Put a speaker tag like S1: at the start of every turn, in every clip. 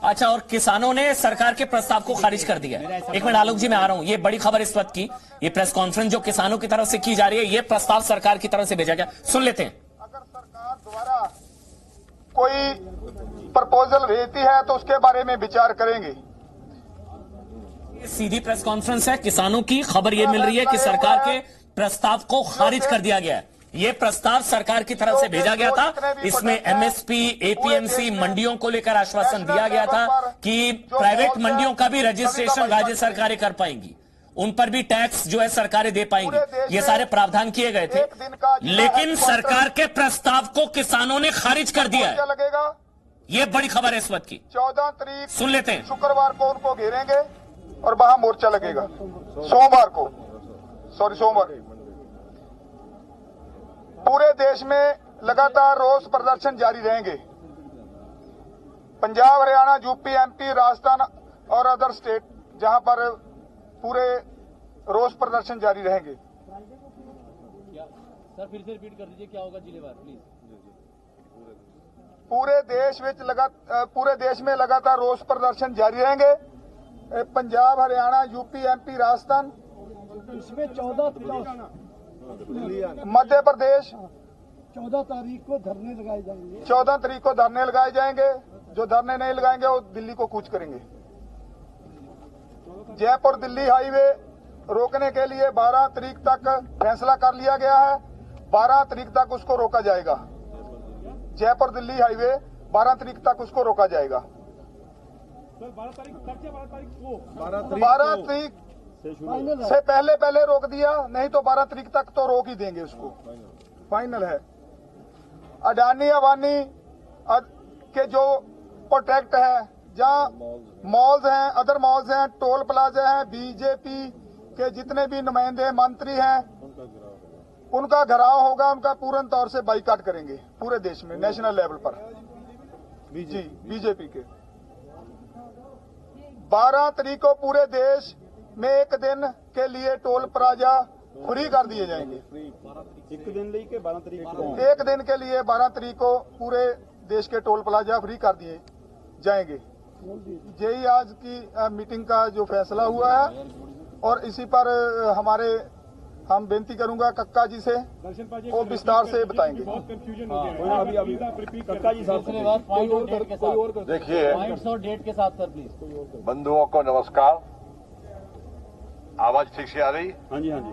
S1: अच्छा, और किसानों ने सरकार के प्रस्ताव को खारिज कर दिया। एक मिनट आलोक जी, मैं आ रहा हूं। ये बड़ी खबर इस वक्त की, ये प्रेस कॉन्फ्रेंस जो किसानों की तरफ से की जा रही है, ये प्रस्ताव सरकार की तरफ से भेजा गया, सुन लेते हैं।
S2: अगर सरकार द्वारा कोई प्रपोजल भेजती है तो उसके बारे में विचार करेंगे।
S1: सीधी प्रेस कॉन्फ्रेंस है, किसानों की खबर यह मिल रही है कि सरकार के प्रस्ताव को खारिज कर दिया गया है। ये प्रस्ताव सरकार की तरफ से भेजा गया था। इसमें एमएसपी, एपीएमसी मंडियों को लेकर आश्वासन दिया गया था कि प्राइवेट मंडियों का भी रजिस्ट्रेशन राज्य सरकारें कर पाएंगी, उन पर भी टैक्स जो है सरकारें दे पाएंगी। ये सारे प्रावधान किए गए थे, लेकिन सरकार के प्रस्ताव को किसानों ने खारिज कर दिया है। ये बड़ी खबर है इस वक्त की।
S2: 14 तारीख
S1: सुन लेते हैं।
S2: शुक्रवार को उनको घेरेंगे और वहां मोर्चा लगेगा। सोमवार पूरे देश में लगातार रोष प्रदर्शन जारी रहेंगे। पंजाब, हरियाणा, यूपी, एमपी, राजस्थान और अदर स्टेट, जहां पर पूरे रोष प्रदर्शन जारी रहेंगे।
S3: सर फिर से रिपीट कर दीजिए, क्या होगा जिलेवार प्लीज।
S2: पूरे देश में लगातार रोष प्रदर्शन जारी रहेंगे। पंजाब, हरियाणा, यूपी, एमपी, राजस्थान,
S4: इसमें 14
S2: मध्य प्रदेश
S4: 14 तारीख को धरने लगाए जाएंगे।
S2: 14 तारीख को धरने लगाए जाएंगे। जो धरने नहीं लगाएंगे वो दिल्ली को कूच करेंगे। जयपुर दिल्ली हाईवे रोकने के लिए 12 तारीख तक फैसला कर लिया गया है। 12 तारीख तक उसको रोका जाएगा। जयपुर दिल्ली हाईवे 12 तारीख तक उसको रोका जाएगा।
S4: 12
S2: तारीख से पहले रोक दिया, नहीं तो 12 तारीख तक तो रोक ही देंगे उसको। फाइनल है। अडानी अवानी के जो प्रोटेक्ट है, जहां मॉल्स हैं, अदर मॉल्स हैं, टोल प्लाजा हैं, बीजेपी के जितने भी नुमाइंदे मंत्री हैं, उनका घेराव होगा। उनका पूर्ण तौर से बाइकाट करेंगे पूरे देश में, नेशनल लेवल पर। बीजेपी के 12 तारीख को पूरे देश में एक दिन के लिए टोल प्लाजा फ्री कर दिए जाएंगे।
S4: एक दिन लेके 12 तारीख को,
S2: एक दिन के लिए 12 तारीख को पूरे देश के टोल प्लाजा फ्री कर दिए जाएंगे। यही आज की मीटिंग का जो फैसला हुआ है। और इसी पर हम बेनती करूंगा कक्का जी से, वो विस्तार से बताएंगे।
S4: कक्का जी साहब
S3: देखिए और डेट के साथ सर प्लीज।
S5: बंधुओं को नमस्कार। आवाज ठीक से आ रही?
S4: हाँ जी, हाँ जी।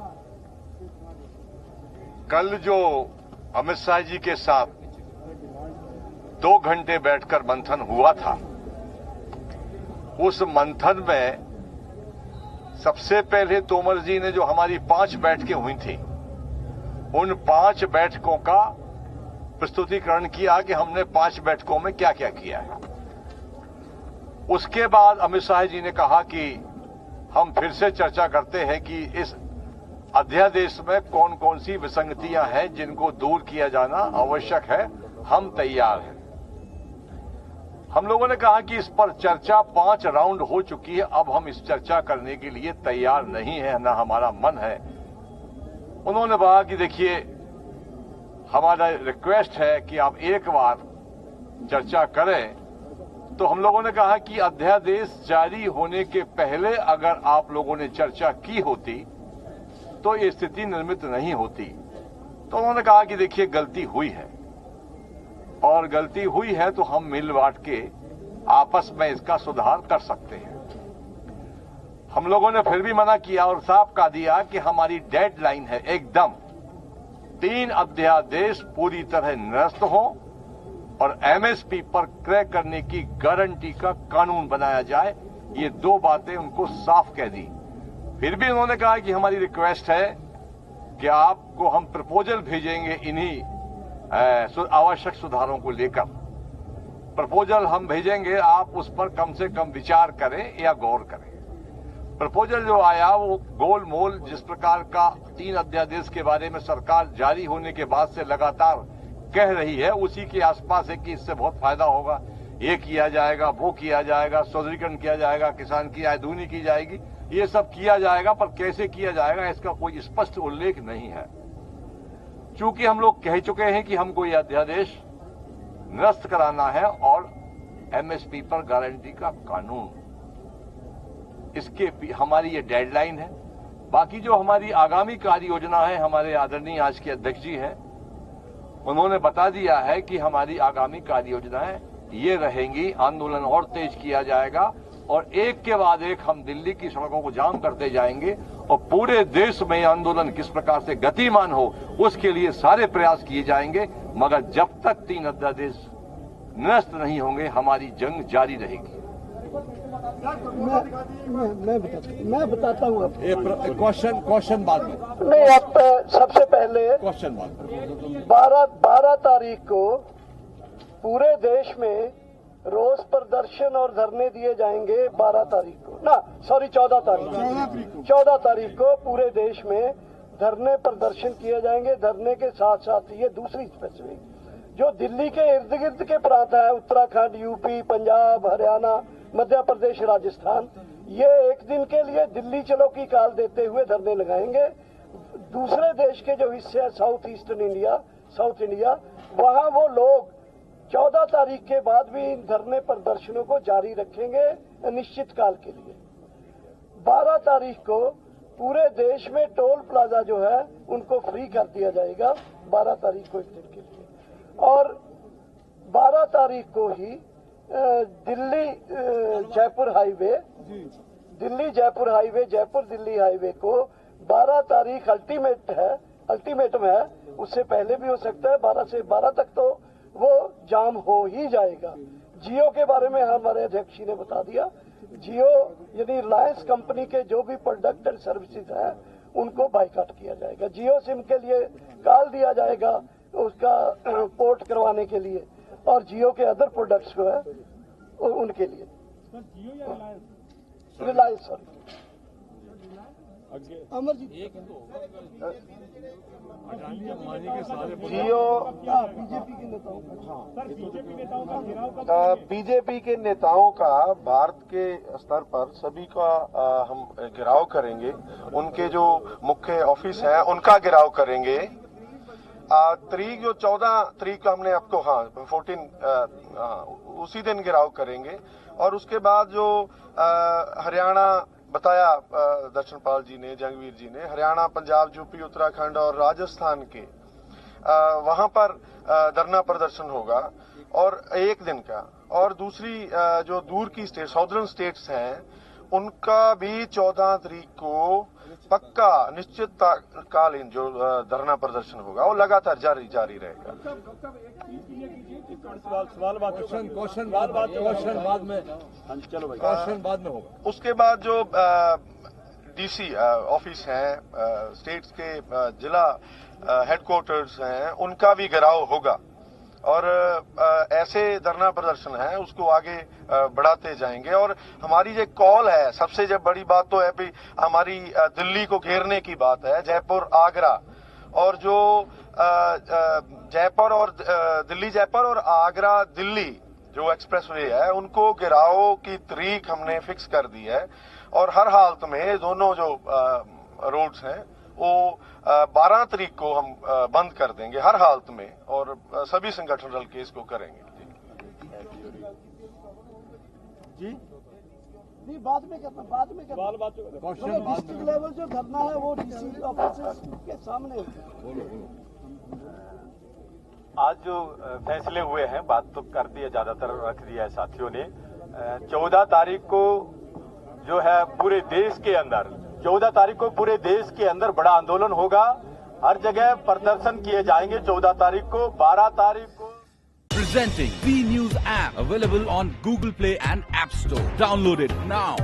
S5: कल जो अमित शाह जी के साथ 2 घंटे बैठकर मंथन हुआ था, उस मंथन में सबसे पहले तोमर जी ने जो हमारी 5 बैठकें हुई थी, उन 5 बैठकों का प्रस्तुतिकरण किया कि हमने 5 बैठकों में क्या क्या किया है। उसके बाद अमित शाह जी ने कहा कि हम फिर से चर्चा करते हैं कि इस अध्यादेश में कौन कौन सी विसंगतियां हैं जिनको दूर किया जाना आवश्यक है। हम तैयार हैं। हम लोगों ने कहा कि इस पर चर्चा 5 राउंड हो चुकी है, अब हम इस चर्चा करने के लिए तैयार नहीं है, ना हमारा मन है। उन्होंने कहा कि देखिए, हमारा रिक्वेस्ट है कि आप एक बार चर्चा करें। तो हम लोगों ने कहा कि अध्यादेश जारी होने के पहले अगर आप लोगों ने चर्चा की होती तो ये स्थिति निर्मित नहीं होती। तो उन्होंने कहा कि देखिए, गलती हुई है और गलती हुई है तो हम मिल बांट के आपस में इसका सुधार कर सकते हैं। हम लोगों ने फिर भी मना किया और साफ कह दिया कि हमारी डेडलाइन है एकदम 3 अध्यादेश पूरी तरह निरस्त हो और एमएसपी पर क्रय करने की गारंटी का कानून बनाया जाए। ये 2 बातें उनको साफ कह दी। फिर भी उन्होंने कहा कि हमारी रिक्वेस्ट है कि आपको हम प्रपोजल भेजेंगे इन्हीं आवश्यक सुधारों को लेकर। प्रपोजल हम भेजेंगे, आप उस पर कम से कम विचार करें या गौर करें। प्रपोजल जो आया वो गोल मोल जिस प्रकार का 3 अध्यादेश के बारे में सरकार जारी होने के बाद से लगातार कह रही है, उसी के आसपास है कि इससे बहुत फायदा होगा, ये किया जाएगा, वो किया जाएगा, सुदृढ़ीकरण किया जाएगा, किसान की आय दूनी की जाएगी, ये सब किया जाएगा। पर कैसे किया जाएगा इसका कोई स्पष्ट उल्लेख नहीं है। चूंकि हम लोग कह चुके हैं कि हमको यह अध्यादेश निरस्त कराना है और एमएसपी पर गारंटी का कानून, इसके हमारी ये डेडलाइन है। बाकी जो हमारी आगामी कार्य योजना है, हमारे आदरणीय आज के अध्यक्ष जी हैं, उन्होंने बता दिया है कि हमारी आगामी कार्य योजनाएं ये रहेंगी। आंदोलन और तेज किया जाएगा और एक के बाद एक हम दिल्ली की सड़कों को जाम करते जाएंगे और पूरे देश में आंदोलन किस प्रकार से गतिमान हो उसके लिए सारे प्रयास किए जाएंगे। मगर जब तक 3 अध्यादेश निरस्त नहीं होंगे हमारी जंग जारी रहेगी।
S4: मैं बताता हूँ आपको।
S6: क्वेश्चन बाद में
S4: नहीं, आप सबसे पहले
S6: क्वेश्चन बाद में
S4: 12 तारीख को पूरे देश में रोज प्रदर्शन और धरने दिए जाएंगे। 12 तारीख को ना, सॉरी 14 तारीख को पूरे देश में धरने प्रदर्शन किए जाएंगे। धरने के साथ साथ ये दूसरी स्पेसिफिक जो दिल्ली के इर्द गिर्द के प्रांत है, उत्तराखंड, यूपी, पंजाब, हरियाणा, मध्य प्रदेश, राजस्थान, ये एक दिन के लिए दिल्ली चलो की काल देते हुए धरने लगाएंगे। दूसरे देश के जो हिस्से है साउथ इंडिया, वहाँ वो लोग 14 तारीख के बाद भी इन धरने प्रदर्शनों को जारी रखेंगे निश्चित काल के लिए। 12 तारीख को पूरे देश में टोल प्लाजा जो है उनको फ्री कर दिया जाएगा। 12 तारीख को एक दिन के लिए, और 12 तारीख को ही दिल्ली जयपुर हाईवे, जयपुर दिल्ली हाईवे को 12 तारीख अल्टीमेटम है। उससे पहले भी हो सकता है, 12 से 12 तक तो वो जाम हो ही जाएगा। जियो के बारे में हमारे अध्यक्ष जी ने बता दिया। जियो यानी रिलायंस कंपनी के जो भी प्रोडक्ट एंड सर्विसेज हैं उनको बाइकाट किया जाएगा। जियो सिम के लिए कॉल दिया जाएगा उसका पोर्ट करवाने के लिए, और जियो के अदर प्रोडक्ट्स जो है उनके लिए। रिलायंस अमर जी,
S2: जियो बीजेपी के नेताओं का भारत के स्तर पर सभी का हम घेराव करेंगे। उनके जो मुख्य ऑफिस है उनका घेराव करेंगे। तारीख जो 14 तारीख को हमने आपको 14 उसी दिन घेराव करेंगे। और उसके बाद जो हरियाणा बताया दर्शनपाल जी ने, जंगवीर जी ने, हरियाणा, पंजाब, यूपी, उत्तराखंड और राजस्थान के वहां पर धरना प्रदर्शन होगा और एक दिन का। और दूसरी जो दूर की स्टेट, साउदर्न स्टेट्स हैं, उनका भी 14 तारीख को पक्का निश्चितकालीन जो धरना प्रदर्शन होगा वो लगातार जारी रहेगा। क्वेश्चन बाद में होगा। उसके बाद जो डीसी ऑफिस हैं, स्टेट्स के जिला हेडक्वार्टर्स हैं, उनका भी घेराव होगा। और ऐसे धरना प्रदर्शन है उसको आगे बढ़ाते जाएंगे। और हमारी जो कॉल है, सबसे जब बड़ी बात तो है भी हमारी दिल्ली को घेरने की बात है, जयपुर, आगरा, और जो जयपुर और आगरा दिल्ली जो एक्सप्रेसवे है उनको घेराव की तारीख हमने फिक्स कर दी है। और हर हालत में दोनों जो रोड्स हैं वो 12 तारीख को हम बंद कर देंगे हर हालत में, और सभी संगठन रल के इसको करेंगे।
S4: जी बाद में करना डिस्ट्रिक्ट लेवल जो धरना है वो डीसी ऑफिस के सामने
S7: आज जो फैसले हुए हैं, बात तो कर दिया, ज्यादातर रख दिया है साथियों ने। 14 तारीख को जो है पूरे देश के अंदर 14 तारीख को पूरे देश के अंदर बड़ा आंदोलन होगा। हर जगह प्रदर्शन किए जाएंगे 14 तारीख को। 12 तारीख को
S8: Presenting V News app available on Google Play and App Store. Download it now.